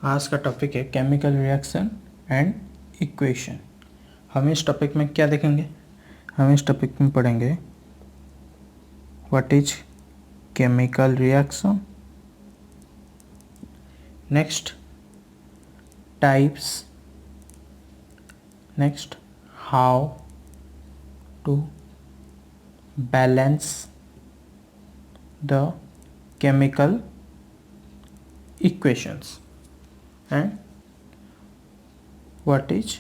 आज का टॉपिक है केमिकल रिएक्शन एंड इक्वेशन। हम इस टॉपिक में क्या देखेंगे? हम इस टॉपिक में पढ़ेंगे what is chemical reaction, next types, next how to balance the chemical equations and what is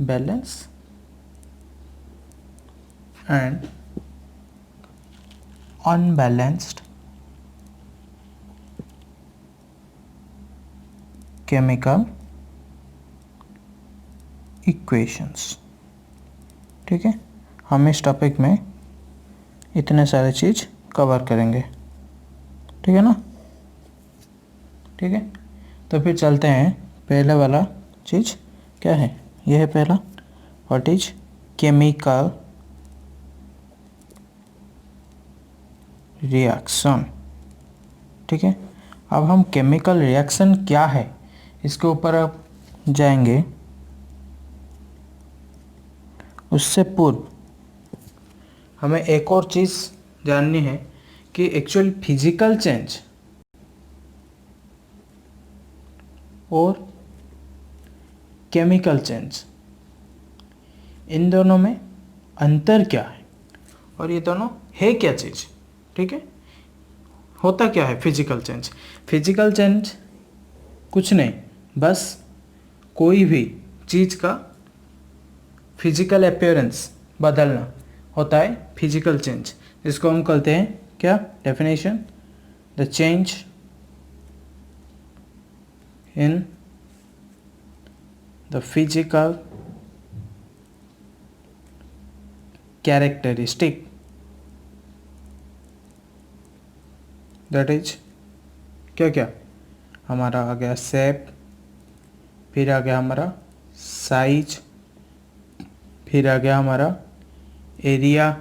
balance and unbalanced chemical equations। ठीक है, हम इस टॉपिक में इतने सारे चीज़ कवर करेंगे। ठीक है ना? ठीक है, तो फिर चलते हैं। पहले वाला चीज़ क्या है? यह है पहला, व्हाट इज केमिकल रिएक्शन। ठीक है, अब हम केमिकल रिएक्शन क्या है इसके ऊपर अब जाएंगे। उससे पूर्व हमें एक और चीज़ जाननी है कि एक्चुअल फिजिकल चेंज और केमिकल चेंज, इन दोनों में अंतर क्या है और ये दोनों है क्या चीज़। ठीक है, होता क्या है फिजिकल चेंज? फिजिकल चेंज कुछ नहीं, बस कोई भी चीज़ का फिजिकल अपीयरेंस बदलना होता है फिजिकल चेंज, जिसको हम कहते हैं क्या? Definition, the change in the physical characteristic, that is क्या क्या हमारा आ गया शेप, फिर आ गया हमारा साइज, फिर आ गया हमारा एरिया,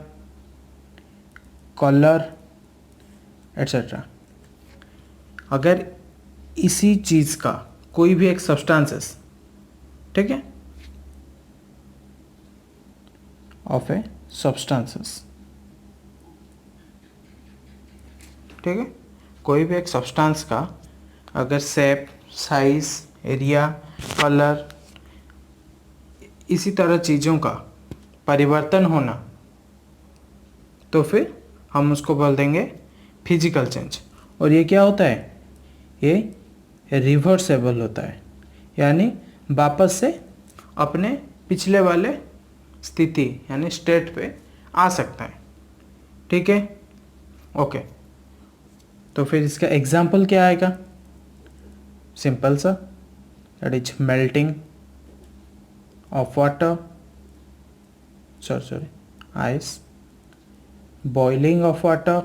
कलर एट्सेट्रा। अगर इसी चीज़ का कोई भी एक सब्सटेंसेस, ठीक है, ऑफ ए सब्सटेंसेस, ठीक है, कोई भी एक सब्सटेंस का अगर शेप, साइज, एरिया, कलर, इसी तरह चीज़ों का परिवर्तन होना, तो फिर हम उसको बोल देंगे फिजिकल चेंज। और ये क्या होता है? ये रिवर्सेबल होता है, यानी वापस से अपने पिछले वाले स्थिति यानी स्टेट पे आ सकता है। ठीक है, ओके। तो फिर इसका एग्जाम्पल क्या आएगा? सिंपल सा, that is melting of water, sorry ice, boiling of water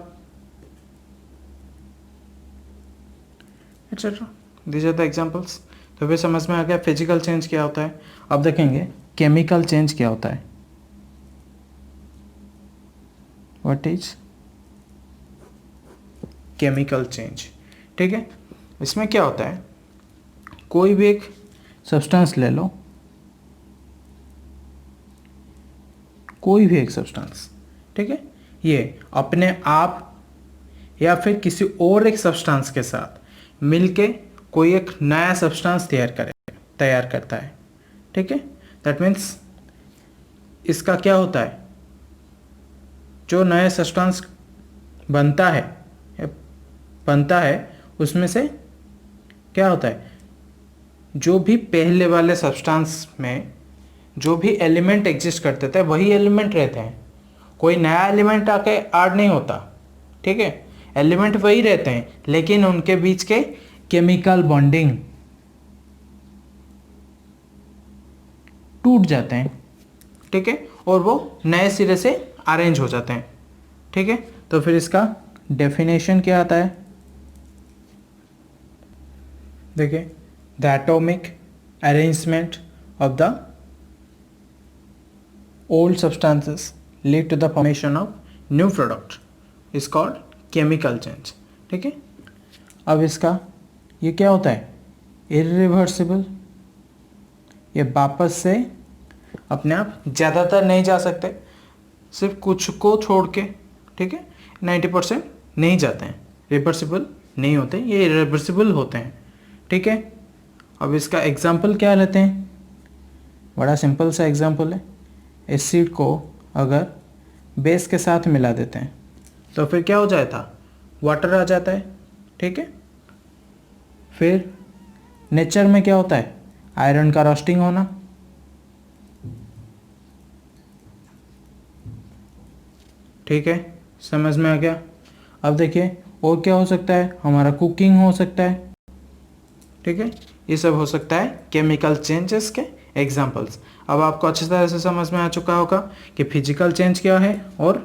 etcetera. These are the examples. तो फिर समझ में आ गया फिजिकल चेंज क्या होता है। अब देखेंगे केमिकल चेंज क्या होता है। What is chemical change? ठीक है, इसमें क्या होता है, कोई भी एक सब्सटेंस ले लो, कोई भी एक सब्सटेंस, ठीक है, ये अपने आप या फिर किसी और एक सब्सटेंस के साथ मिलके कोई एक नया सब्सटेंस तैयार करता है। ठीक है, दैट मीन्स इसका क्या होता है, जो नया सब्सटेंस बनता है उसमें से क्या होता है, जो भी पहले वाले सब्सटेंस में जो भी एलिमेंट एग्जिस्ट करते थे वही एलिमेंट रहते हैं, कोई नया एलिमेंट आके ऐड नहीं होता। ठीक है, एलिमेंट वही रहते हैं, लेकिन उनके बीच के केमिकल बॉन्डिंग टूट जाते हैं। ठीक है, और वो नए सिरे से अरेंज हो जाते हैं। ठीक है, तो फिर इसका डेफिनेशन क्या आता है? देखिए, the atomic arrangement of the old substances lead to the formation of new product is called chemical change. ठीक है, अब इसका ये क्या होता है, इरिवर्सिबल। ये वापस से अपने आप ज़्यादातर नहीं जा सकते, सिर्फ कुछ को छोड़ के, ठीक है, 90% नहीं जाते हैं, रिवर्सिबल नहीं होते, ये इरिवर्सिबल होते हैं, ठीक है। अब इसका एग्जाम्पल क्या लेते हैं, बड़ा सिंपल सा एग्जाम्पल है। एसिड को अगर बेस के साथ मिला देते हैं तो फिर क्या हो जाता, वाटर आ जाता है, ठीक है। फिर नेचर में क्या होता है, आयरन का रस्टिंग होना, ठीक है, समझ में आ गया। अब देखिए और क्या हो सकता है, हमारा कुकिंग हो सकता है, ठीक है, ये सब हो सकता है केमिकल चेंजेस के एग्जांपल्स। अब आपको अच्छी तरह से समझ में आ चुका होगा कि फिजिकल चेंज क्या है और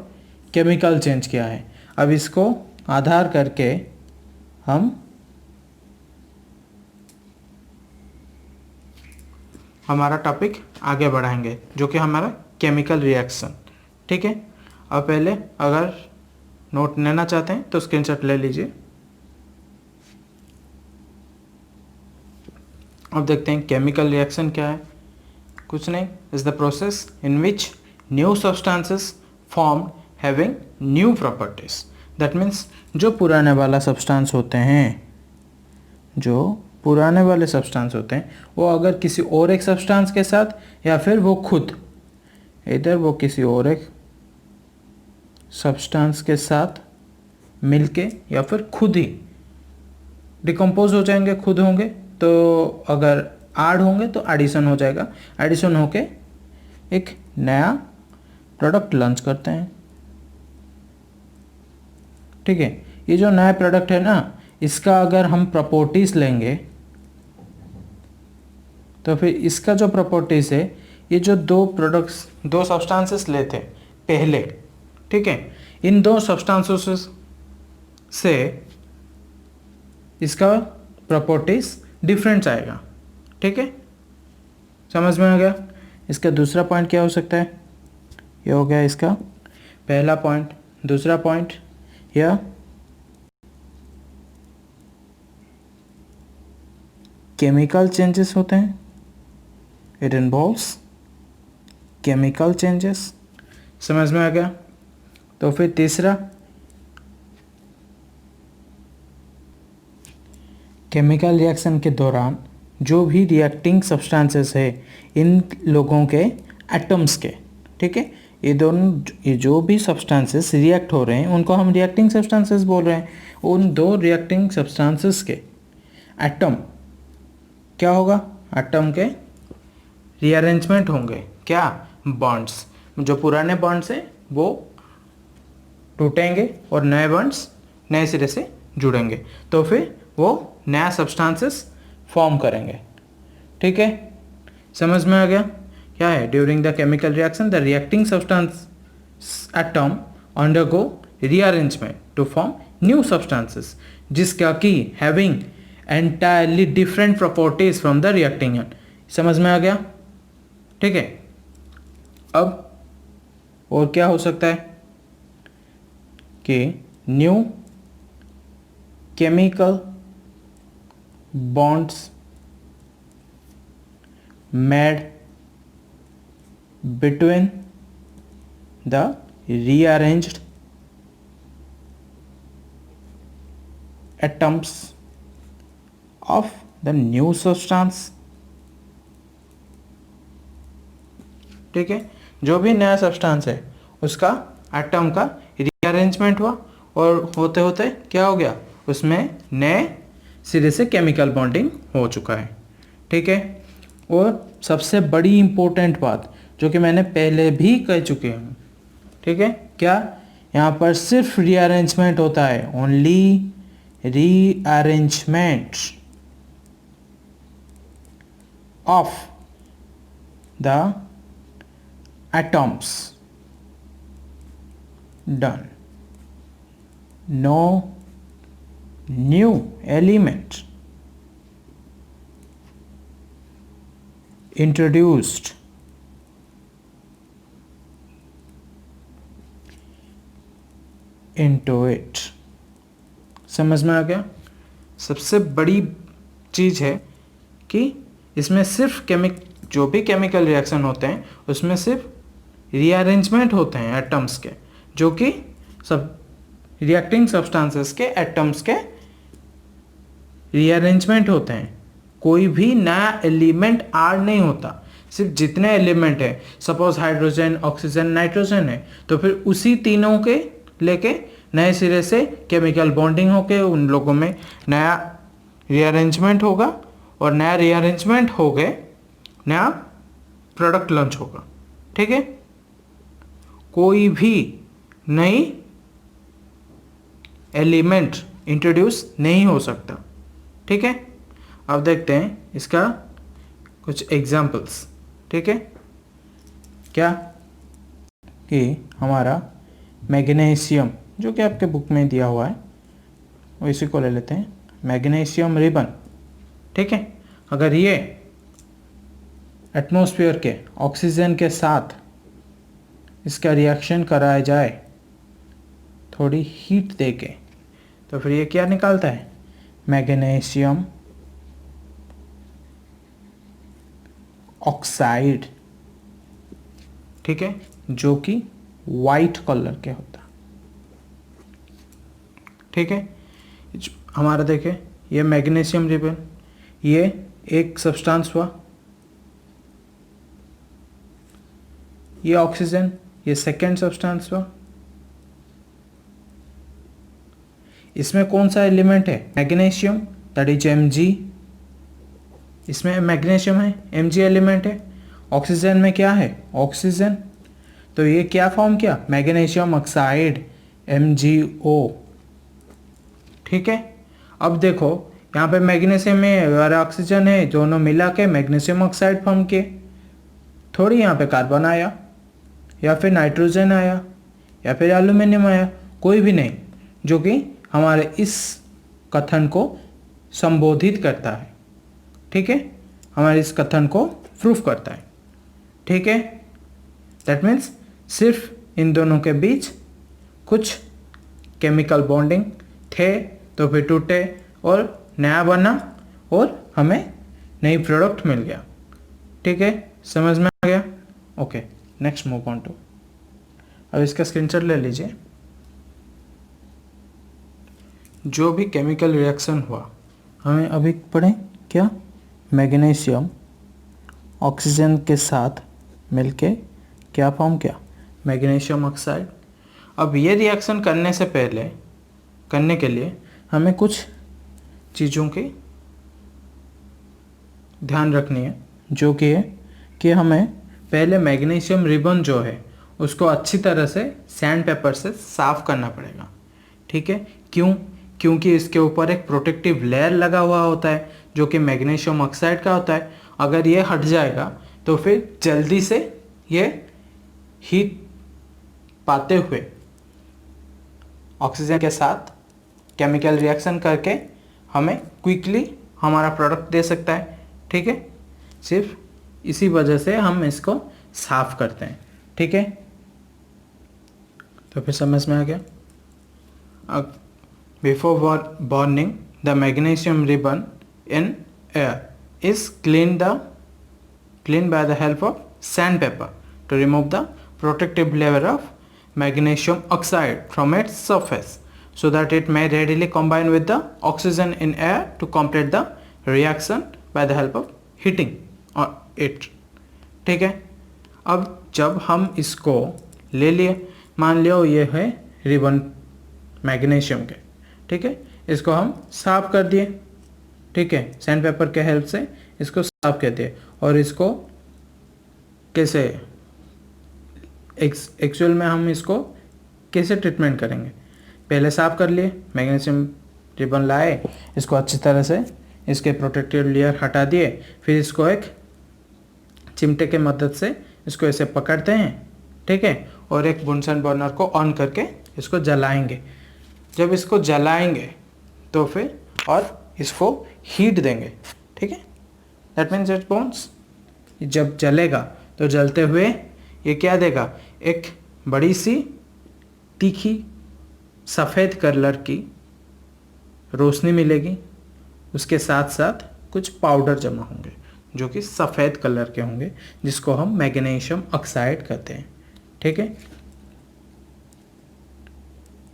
केमिकल चेंज क्या है। अब इसको आधार करके हम हमारा टॉपिक आगे बढ़ाएंगे, जो कि हमारा केमिकल रिएक्शन, ठीक है। अब पहले अगर नोट लेना चाहते हैं तो स्क्रीनशॉट ले लीजिए। अब देखते हैं केमिकल रिएक्शन क्या है। कुछ नहीं, is the process in which new substances form having new properties. That means जो पुराने वाला सब्सटेंस होते हैं, जो पुराने वाले सब्सटेंस होते हैं, वो अगर किसी और एक सब्सटेंस के साथ या फिर वो खुद, इधर वो किसी और एक सब्सटेंस के साथ मिलके या फिर खुद ही डिकम्पोज हो जाएंगे, खुद होंगे, तो अगर ऐड होंगे तो एडिशन हो जाएगा, एडिशन होके एक नया प्रोडक्ट लॉन्च करते हैं, ठीक है। ये जो नया प्रोडक्ट है ना, इसका अगर हम प्रॉपर्टीज लेंगे तो फिर इसका जो प्रॉपर्टीज है, ये जो दो प्रोडक्ट्स, दो सब्सटेंसेस लेते पहले, ठीक है, इन दो सब्सटेंसेस से इसका प्रॉपर्टीज डिफरेंट आएगा, ठीक है, समझ में आ गया। इसका दूसरा पॉइंट क्या हो सकता है, ये हो गया इसका पहला पॉइंट। दूसरा पॉइंट, या केमिकल चेंजेस होते हैं, इट इन्वॉल्व्स केमिकल चेंजेस, समझ में आ गया। तो फिर तीसरा, केमिकल रिएक्शन के दौरान जो भी रिएक्टिंग सब्सटेंसेस है, इन लोगों के एटम्स के, ठीक है, ये जो भी सब्सटेंसेस रिएक्ट हो रहे हैं उनको हम रिएक्टिंग सब्सटेंसेस बोल रहे हैं। उन दो रिएक्टिंग सब्सटेंसेस के एटम क्या होगा, एटम के रीअरेंजमेंट होंगे, क्या, बॉन्ड्स। जो पुराने बॉन्ड्स हैं वो टूटेंगे और नए बॉन्ड्स नए सिरे से जुड़ेंगे, तो फिर वो नया सब्सटेंसेस फॉर्म करेंगे, ठीक है, समझ में आ गया। क्या है, during the chemical reaction the reacting substance atom undergo rearrangement to form new substances, जिसका कि having entirely different properties from the reacting and. समझ में आ गया, ठीक है। अब और क्या हो सकता है कि new chemical bonds made between the rearranged atoms of the new substance, ठीक है, जो भी नया सब्सटेंस है उसका एटम का रीअरेंजमेंट हुआ और होते होते क्या हो गया, उसमें नए सिरे से केमिकल बॉन्डिंग हो चुका है, ठीक है। और सबसे बड़ी इम्पोर्टेंट बात जो कि मैंने पहले भी कह चुके हूँ, ठीक है, क्या, यहाँ पर सिर्फ रीअरेंजमेंट होता है, only rearrangement of the atoms done, no new element introduced into it। समझ में आ गया। सबसे बड़ी चीज़ है कि इसमें सिर्फ जो भी केमिकल रिएक्शन होते हैं उसमें सिर्फ रीअरेंजमेंट होते हैं एटम्स के, जो कि सब रिएक्टिंग सब्सटेंसेस के एटम्स के रीअरेंजमेंट होते हैं। कोई भी नया एलिमेंट ऐड नहीं होता। सिर्फ जितने एलिमेंट है, सपोज हाइड्रोजन, ऑक्सीजन, नाइट्रोजन है, तो फिर उसी तीनों के लेके नए सिरे से केमिकल बॉन्डिंग होके उन लोगों में नया रीअरेंजमेंट होगा, और नया रीअरेंजमेंट हो गए नया प्रोडक्ट लॉन्च होगा। ठीक है, कोई भी नई एलिमेंट इंट्रोड्यूस नहीं हो सकता। ठीक है, अब देखते हैं इसका कुछ एग्जाम्पल्स। ठीक है, क्या कि हमारा मैग्नीशियम जो कि आपके बुक में दिया हुआ है वो इसी को ले लेते हैं, मैग्नीशियम रिबन। ठीक है, अगर ये एटमॉस्फेयर के ऑक्सीजन के साथ इसका रिएक्शन कराया जाए थोड़ी हीट देके, तो फिर ये क्या निकालता है, मैग्नीशियम ऑक्साइड। ठीक है, जो कि वाइट कलर के होता। ठीक है, हमारा देखे ये मैग्नीशियम रिबन, ये एक सब्सटेंस हुआ, ये ऑक्सीजन, ये सेकेंड सब्सटेंस हुआ। इसमें कौन सा एलिमेंट है, मैग्नीशियम, दैट इज Mg। इसमें मैग्नीशियम है, Mg एलिमेंट है। ऑक्सीजन में क्या है, ऑक्सीजन, तो ये क्या फॉर्म किया, मैग्नीशियम ऑक्साइड, MgO। ठीक है, अब देखो यहाँ पे मैग्नीशियम है और ऑक्सीजन है, दोनों मिला के मैग्नीशियम ऑक्साइड फॉर्म किए। थोड़ी यहाँ पे कार्बन आया या फिर नाइट्रोजन आया या फिर एल्यूमिनियम आया, कोई भी नहीं, जो कि हमारे इस कथन को संबोधित करता है। ठीक है, हमारे इस कथन को प्रूफ करता है। ठीक है, दैट मीन्स सिर्फ इन दोनों के बीच कुछ केमिकल बॉन्डिंग थे, तो फिर टूटे और नया बना और हमें नई प्रोडक्ट मिल गया। ठीक है, समझ में आ गया। Okay, next move on to, अब इसका स्क्रीनशॉट ले लीजिए। जो भी केमिकल रिएक्शन हुआ हमें अभी पढ़ें क्या, मैग्नीशियम ऑक्सीजन के साथ मिलके क्या फॉर्म किया, मैग्नीशियम ऑक्साइड। अब ये रिएक्शन करने के लिए हमें कुछ चीज़ों की ध्यान रखनी है, जो कि है कि हमें पहले मैग्नीशियम रिबन जो है उसको अच्छी तरह से सैंड पेपर से साफ करना पड़ेगा। ठीक है, क्योंकि इसके ऊपर एक प्रोटेक्टिव लेयर लगा हुआ होता है जो कि मैग्नीशियम ऑक्साइड का होता है। अगर ये हट जाएगा तो फिर जल्दी से ये हीट पाते हुए ऑक्सीजन के साथ केमिकल रिएक्शन करके हमें क्विकली हमारा प्रोडक्ट दे सकता है। ठीक है, सिर्फ इसी वजह से हम इसको साफ करते हैं। ठीक है, तो फिर समझ में आ गया। Before burning the magnesium ribbon in air is clean by the help of sandpaper to remove the protective layer of magnesium oxide from its surface so that it may readily combine with the oxygen in air to complete the reaction by the help of heating it। ठीक है, अब जब हम इसको ले लिए, मान लियो ये है रिबन मैग्नीशियम के। ठीक है, इसको हम साफ कर दिए। ठीक है, सैंड पेपर के हेल्प से इसको साफ कर दिए। और इसको कैसे एक्चुअल में हम इसको कैसे ट्रीटमेंट करेंगे, पहले साफ कर लिए, मैग्नीशियम रिबन लाए, इसको अच्छी तरह से इसके प्रोटेक्टिव लेयर हटा दिए, फिर इसको एक चिमटे के मदद से इसको ऐसे पकड़ते हैं। ठीक है, और एक बुनसन बर्नर को ऑन करके इसको जलाएंगे। जब इसको जलाएंगे तो फिर और इसको हीट देंगे। ठीक है, दैट मीन्स इट बर्न्स। जब जलेगा तो जलते हुए ये क्या देगा, एक बड़ी सी तीखी सफ़ेद कलर की रोशनी मिलेगी, उसके साथ साथ कुछ पाउडर जमा होंगे जो कि सफ़ेद कलर के होंगे, जिसको हम मैग्नीशियम ऑक्साइड कहते हैं। ठीक है।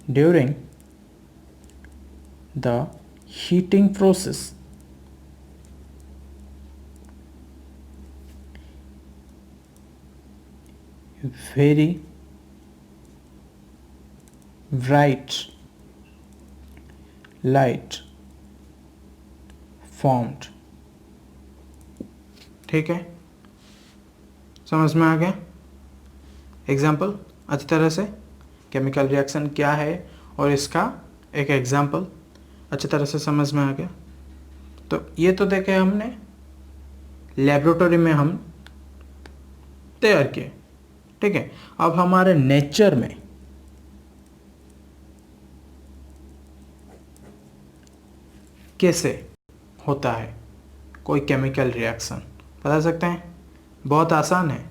During the heating process very bright light formed। ठीक है, समझ में आ गया? एग्जाम्पल अच्छी तरह से केमिकल रिएक्शन क्या है और इसका एक एग्जाम्पल अच्छी तरह से समझ में आ गया। तो ये तो देखे हमने लेबोरेटरी में हम तैयार किए। ठीक है, अब हमारे नेचर में कैसे होता है कोई केमिकल रिएक्शन, बता सकते हैं? बहुत आसान है।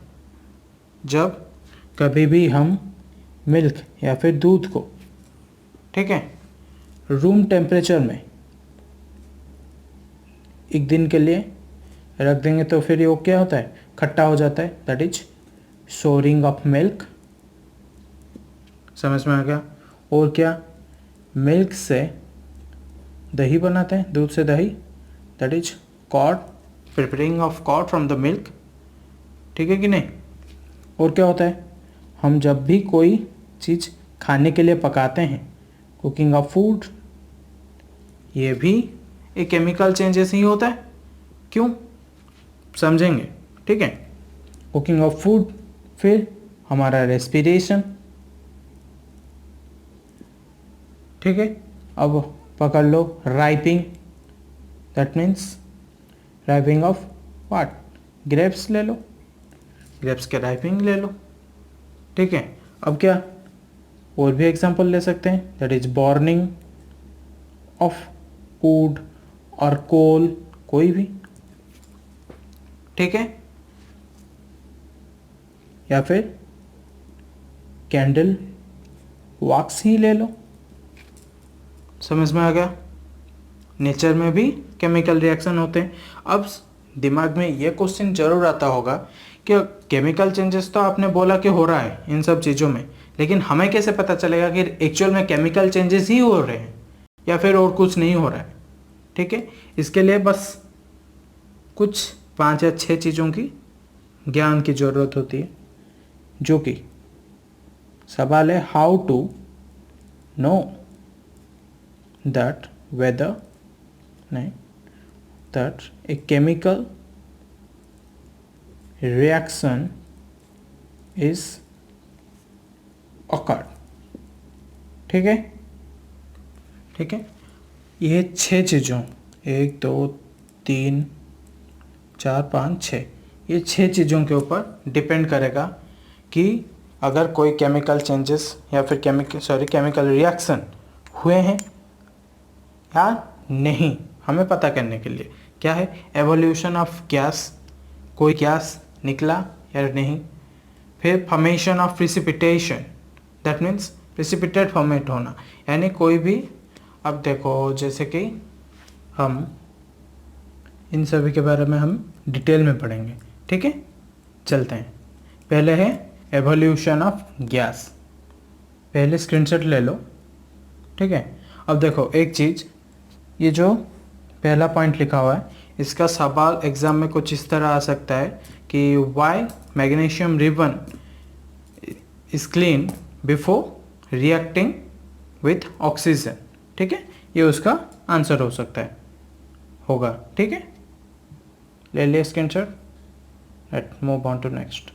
जब कभी भी हम मिल्क या फिर दूध को, ठीक है, रूम टेम्परेचर में एक दिन के लिए रख देंगे तो फिर वो क्या होता है, खट्टा हो जाता है। That is souring of milk. समझ में आ गया? और क्या, मिल्क से दही बनाते हैं, दूध से दही, that is curd, preparing of curd from the milk. ठीक है कि नहीं? और क्या होता है, हम जब भी कोई चीज़ खाने के लिए पकाते हैं, कुकिंग ऑफ फूड, ये भी एक केमिकल चेंजेस ही होता है। क्यों, समझेंगे। ठीक है, कुकिंग ऑफ फूड, फिर हमारा रेस्पिरेशन। ठीक है, अब पकड़ लो ripening, that means ripening of what, grapes ले लो, ग्रेप्स के राइपिंग ले लो। ठीक है, अब क्या और भी एग्जांपल ले सकते हैं, that is burning of would और कोल, कोई भी। ठीक है, या फिर कैंडल वॉक्स ही ले लो। समझ में आ गया? नेचर में भी केमिकल रिएक्शन होते हैं। अब दिमाग में ये क्वेश्चन जरूर आता होगा कि केमिकल चेंजेस तो आपने बोला कि हो रहा है इन सब चीज़ों में, लेकिन हमें कैसे पता चलेगा कि एक्चुअल में केमिकल चेंजेस ही हो रहे हैं या फिर और कुछ नहीं हो रहा है? ठीक है, इसके लिए बस कुछ 5 या 6 चीज़ों की ज्ञान की ज़रूरत होती है, जो कि सवाल है how to know that whether नहीं that a chemical reaction is occurred। ठीक है, ठीक है, ये 6 चीज़ों, 1 2 3 4 5 6, ये 6 चीज़ों के ऊपर डिपेंड करेगा कि अगर कोई केमिकल चेंजेस या फिर केमिकल रिएक्शन हुए हैं या नहीं, हमें पता करने के लिए क्या है, एवोल्यूशन ऑफ गैस, कोई गैस निकला या नहीं, फिर formation of precipitation, that means precipitate format होना, यानी कोई भी, अब देखो जैसे कि हम इन सभी के बारे में हम डिटेल में पढ़ेंगे। ठीक है, चलते हैं। पहले है एवोल्यूशन ऑफ गैस, पहले स्क्रीनशॉट ले लो। ठीक है, अब देखो एक चीज़, ये जो पहला पॉइंट लिखा हुआ है, इसका सवाल एग्जाम में कुछ इस तरह आ सकता है कि why magnesium ribbon is clean before reacting with oxygen. ठीक है, ये उसका आंसर हो सकता है, होगा। ठीक है, ले लिया screenshot, let move on to next.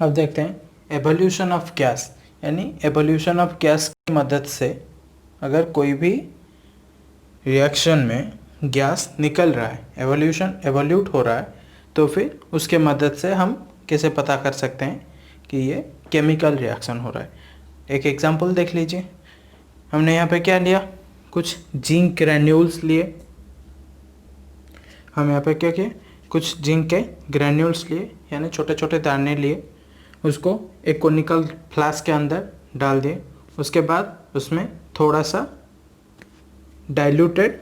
अब देखते हैं एवोल्यूशन ऑफ गैस, यानी एवोल्यूशन ऑफ गैस की मदद से अगर कोई भी रिएक्शन में गैस निकल रहा है, एवोल्यूट हो रहा है, तो फिर उसके मदद से हम कैसे पता कर सकते हैं कि ये केमिकल रिएक्शन हो रहा है। एक एग्जांपल देख लीजिए, हमने यहाँ पे क्या लिया, कुछ जिंक ग्रैन्यूल्स लिए। हम यहाँ पे क्या किए, कुछ जिंक के ग्रैन्यूल्स लिए, यानी छोटे छोटे दाने लिए, उसको एक कोनिकल फ्लास्क के अंदर डाल दिए। उसके बाद उसमें थोड़ा सा डाइल्यूटेड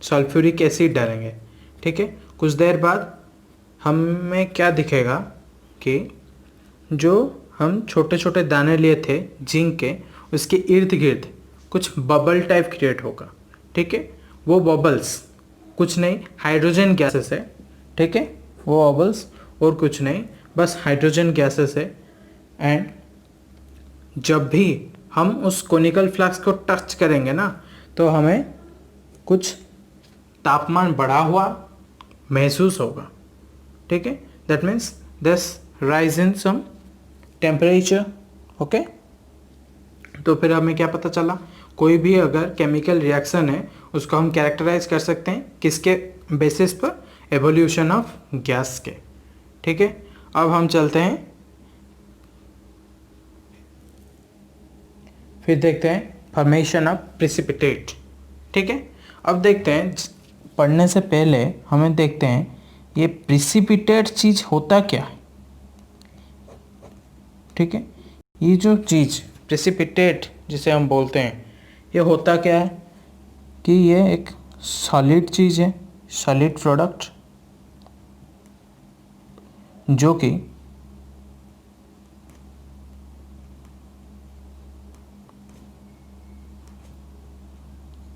सल्फ्यूरिक एसिड डालेंगे। ठीक है। कुछ देर बाद हमें क्या दिखेगा कि जो हम छोटे छोटे दाने लिए थे जिंक के, उसके इर्द गिर्द कुछ बबल टाइप क्रिएट होगा, ठीक है। वो बबल्स कुछ नहीं, हाइड्रोजन गैसेस है, ठीक है। वो बबल्स और कुछ नहीं, बस हाइड्रोजन गैसेस है। एंड जब भी हम उस कोनिकल फ्लास्क को टच करेंगे ना, तो हमें कुछ तापमान बढ़ा हुआ महसूस होगा, ठीक है। That means this rise in some temperature, okay. तो फिर हमें क्या पता चला, कोई भी अगर केमिकल रिएक्शन है उसको हम कैरेक्टराइज कर सकते हैं किसके बेसिस पर, एवोल्यूशन ऑफ गैस के, ठीक है। अब हम चलते हैं, फिर देखते हैं फॉर्मेशन ऑफ प्रेसिपिटेट, ठीक है। अब देखते हैं, पढ़ने से पहले हमें देखते हैं ये प्रेसिपिटेट चीज़ होता क्या है, ठीक है। ये जो चीज़ प्रेसिपिटेट जिसे हम बोलते हैं, ये होता क्या है कि ये एक सॉलिड चीज़ है, सॉलिड प्रोडक्ट, जो कि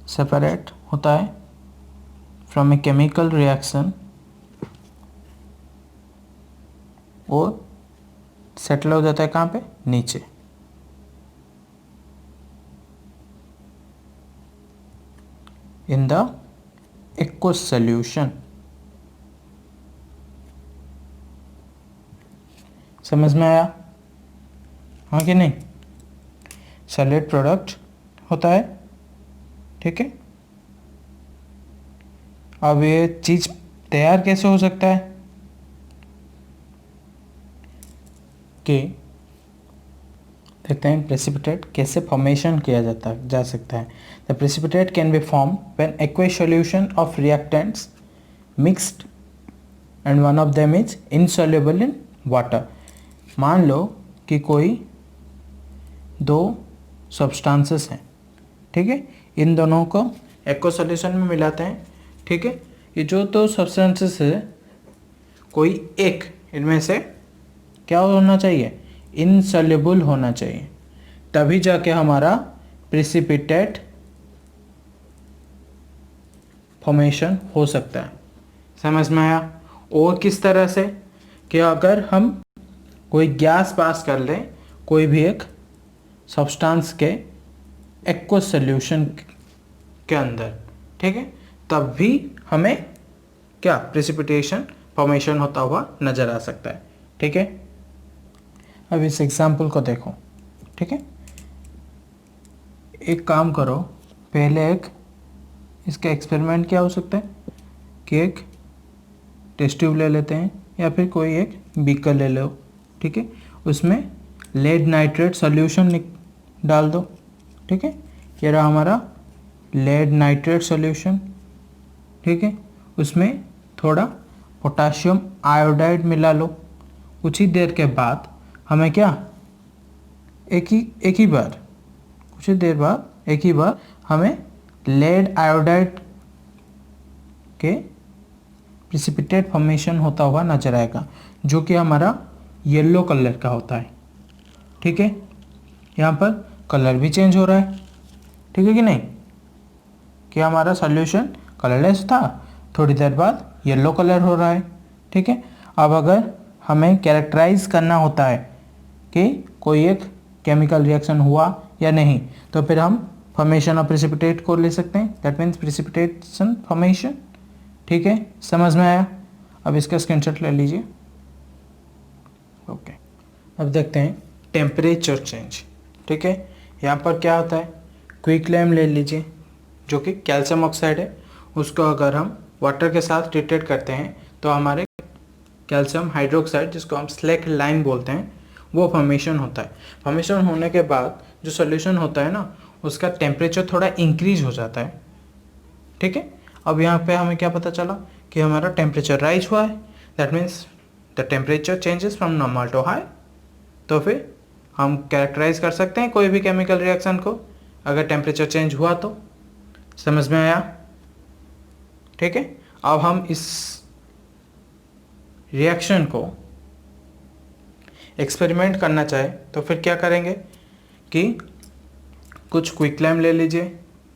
सेपरेट होता है फ्रॉम ए केमिकल रिएक्शन और सेटल हो जाता है कहाँ पे, नीचे। In the aqueous solution. समझ में आया, हाँ कि नहीं। सॉलिड प्रोडक्ट होता है, ठीक है। अब ये चीज तैयार कैसे हो सकता है कि देखते हैं प्रेसिपिटेट कैसे फॉर्मेशन किया जा सकता है। The precipitate can be form when aqueous solution of reactants mixed and one of them is insoluble in water. मान लो कि कोई दो सब्सटेंसेस हैं, ठीक है। इन दोनों को एक्वस सॉल्यूशन में मिलाते हैं, ठीक है। ये जो दो सब्सटेंसेस है, कोई एक इनमें से क्या होना चाहिए, इनसॉल्युबल होना चाहिए, तभी जाके हमारा प्रेसिपिटेट फॉर्मेशन हो सकता है। समझ में आया। और किस तरह से कि अगर हम कोई गैस पास कर लें कोई भी एक सब्सटेंस के एक्वस सॉल्यूशन के अंदर, ठीक है, तब भी हमें क्या प्रेसिपिटेशन फॉर्मेशन होता हुआ नजर आ सकता है, ठीक है। अब इस एग्जाम्पल को देखो, ठीक है। एक काम करो, पहले एक इसका एक्सपेरिमेंट क्या हो सकता है कि एक टेस्ट ट्यूब ले लेते हैं या फिर कोई एक बीकर ले लो, ठीक है। उसमें लेड नाइट्रेट सॉल्यूशन डाल दो, ठीक है। ये रहा हमारा लेड नाइट्रेट सॉल्यूशन, ठीक है। उसमें थोड़ा पोटाशियम आयोडाइड मिला लो। कुछ ही देर के बाद हमें क्या एक ही बार कुछ ही देर बाद एक ही बार हमें लेड आयोडाइड के प्रेसिपिटेट फॉर्मेशन होता हुआ नजर आएगा, जो कि हमारा येलो कलर का होता है, ठीक है। यहाँ पर कलर भी चेंज हो रहा है, ठीक है कि नहीं, कि हमारा सॉल्यूशन कलरलेस था, थोड़ी देर बाद येलो कलर हो रहा है, ठीक है। अब अगर हमें कैरेक्टराइज करना होता है कि कोई एक केमिकल रिएक्शन हुआ या नहीं, तो फिर हम फॉर्मेशन ऑफ प्रेसिपिटेट को ले सकते हैं, दैट मीन्स प्रेसिपिटेशन फॉर्मेशन, ठीक है। समझ में आया। अब इसका स्क्रीनशॉट ले लीजिए, ओके। अब देखते हैं टेम्परेचर चेंज, ठीक है। यहाँ पर क्या होता है, क्विकलैम ले लीजिए जो कि कैल्शियम ऑक्साइड है, उसको अगर हम वाटर के साथ ट्रीटेड करते हैं तो हमारे कैल्शियम हाइड्रोक्साइड, जिसको हम स्लैक लाइन बोलते हैं, वो फॉर्मेशन होता है। फॉर्मेशन होने के बाद जो सॉल्यूशन होता है ना, उसका टेम्परेचर थोड़ा इंक्रीज हो जाता है, ठीक है। अब यहाँ पे हमें क्या पता चला कि हमारा टेम्परेचर राइज हुआ है, that means the temperature changes from normal to high. तो फिर हम कैरेक्टराइज कर सकते हैं कोई भी केमिकल रिएक्शन को अगर टेम्परेचर चेंज हुआ तो। समझ में आया, ठीक है। अब हम इस रिएक्शन को एक्सपेरिमेंट करना चाहे तो फिर क्या करेंगे कि कुछ क्विकलैम ले लीजिए,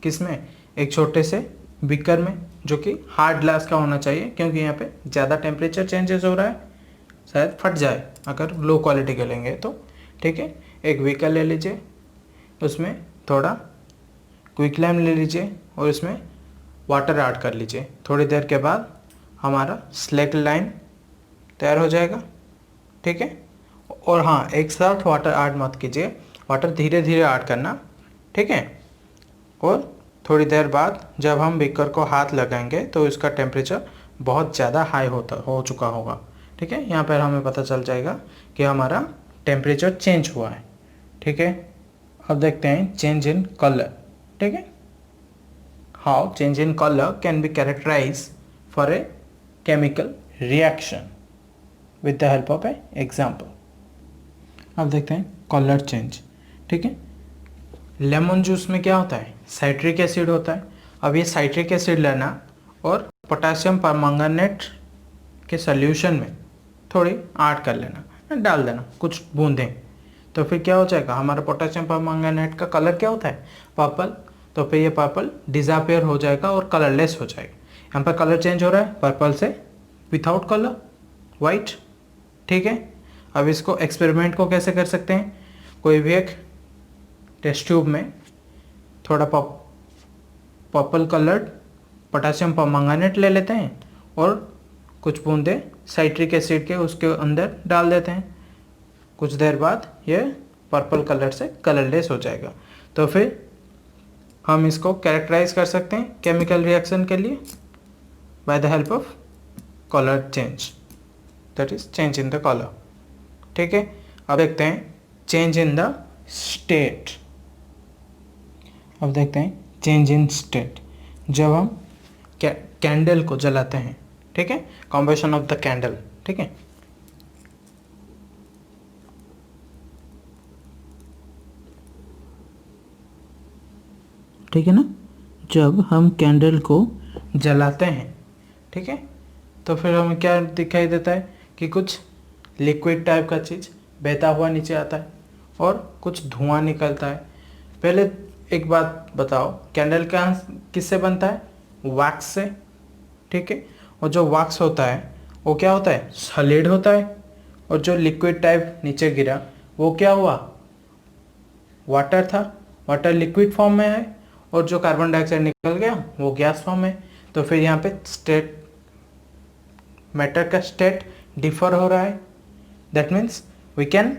किसमें, एक छोटे से बीकर में जो कि हार्ड ग्लास का होना चाहिए, क्योंकि यहाँ पे ज़्यादा टेम्परेचर चेंजेस हो रहा है, शायद फट जाए अगर लो क्वालिटी के लेंगे तो। ठीक है, एक बीकर ले लीजिए, उसमें थोड़ा क्विकलैम ले लीजिए और उसमें वाटर ऐड कर लीजिए। थोड़ी देर के बाद हमारा स्लेक लाइन तैयार हो जाएगा। ठीक है, और हाँ, एक साथ वाटर ऐड मत कीजिए, वाटर धीरे धीरे ऐड करना। ठीक है, और थोड़ी देर बाद जब हम बीकर को हाथ लगाएंगे तो इसका टेम्परेचर बहुत ज़्यादा हाई हो चुका होगा। ठीक है, यहाँ पर हमें पता चल जाएगा कि हमारा टेम्परेचर चेंज हुआ है। ठीक है, अब देखते हैं चेंज इन कलर। ठीक है, how change in colour can be characterise for a chemical reaction with the help of a example. अब देखते हैं कलर चेंज। ठीक है, लेमन जूस में क्या होता है, साइट्रिक एसिड होता है। अब ये साइट्रिक एसिड लेना और पोटेशियम परमंगनेट के सॉल्यूशन में थोड़ी ऐड कर लेना, डाल देना कुछ बूंदें, तो फिर क्या हो जाएगा, हमारा पोटेशियम परमंगनेट का कलर क्या होता है, पर्पल। तो फिर ये पर्पल डिसअपियर हो जाएगा और कलरलेस हो जाएगा। यहाँ पर कलर चेंज हो रहा है पर्पल से विथआउट कलर, वाइट। ठीक है, अब इसको एक्सपेरिमेंट को कैसे कर सकते हैं, कोई भी एक टेस्ट ट्यूब में थोड़ा पर्पल कलर्ड पोटेशियम परमंगनेट ले लेते हैं और कुछ बूंदे साइट्रिक एसिड के उसके अंदर डाल देते हैं। कुछ देर बाद ये पर्पल कलर से कलरलेस हो जाएगा। तो फिर हम इसको कैरेक्टराइज कर सकते हैं केमिकल रिएक्शन के लिए bye the help of colour change, that is change in the colour. ठीक है, अब देखते हैं चेंज इन द स्टेट। अब देखते हैं चेंज इन स्टेट जब हम कैंडल को जलाते हैं। ठीक है, कॉम्बशन ऑफ द कैंडल। ठीक है, ठीक है ना, जब हम कैंडल को जलाते हैं, ठीक है, तो फिर हमें क्या दिखाई देता है कि कुछ लिक्विड टाइप का चीज़ बहता हुआ नीचे आता है और कुछ धुआं निकलता है। पहले एक बात बताओ, कैंडल का किससे बनता है, वैक्स से। ठीक है, और जो वैक्स होता है वो क्या होता है, सॉलिड होता है, और जो लिक्विड टाइप नीचे गिरा वो क्या हुआ, वाटर था, वाटर लिक्विड फॉर्म में है, और जो कार्बन डाइऑक्साइड निकल गया वो गैस फॉर्म में। तो फिर यहाँ पे स्टेट, मैटर का स्टेट डिफर हो रहा है। That means we can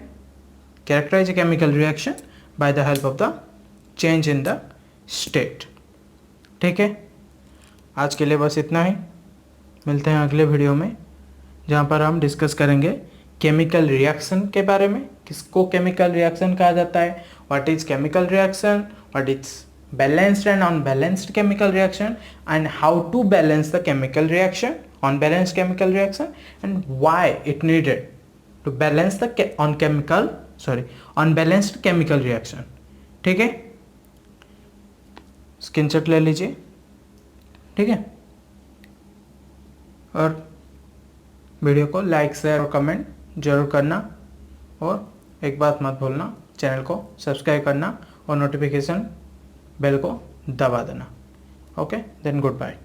characterise a chemical reaction by the help of the change in the state. ठीक है, आज के लिए बस इतना ही। मिलते हैं अगले वीडियो में जहाँ पर हम डिस्कस करेंगे केमिकल रिएक्शन के बारे में, किसको केमिकल रिएक्शन कहा जाता है, what is chemical reaction, what is balanced and unbalanced chemical reaction, and how to balance the chemical reaction, unbalanced chemical reaction, and why it needed to balance the unbalanced chemical reaction. ठीक है, screenshot ले लीजिए। ठीक है, और video को like share और comment जरूर करना, और एक बात मत भूलना, चैनल को सब्सक्राइब करना और नोटिफिकेशन बेल को दबा देना। Okay, then good bye.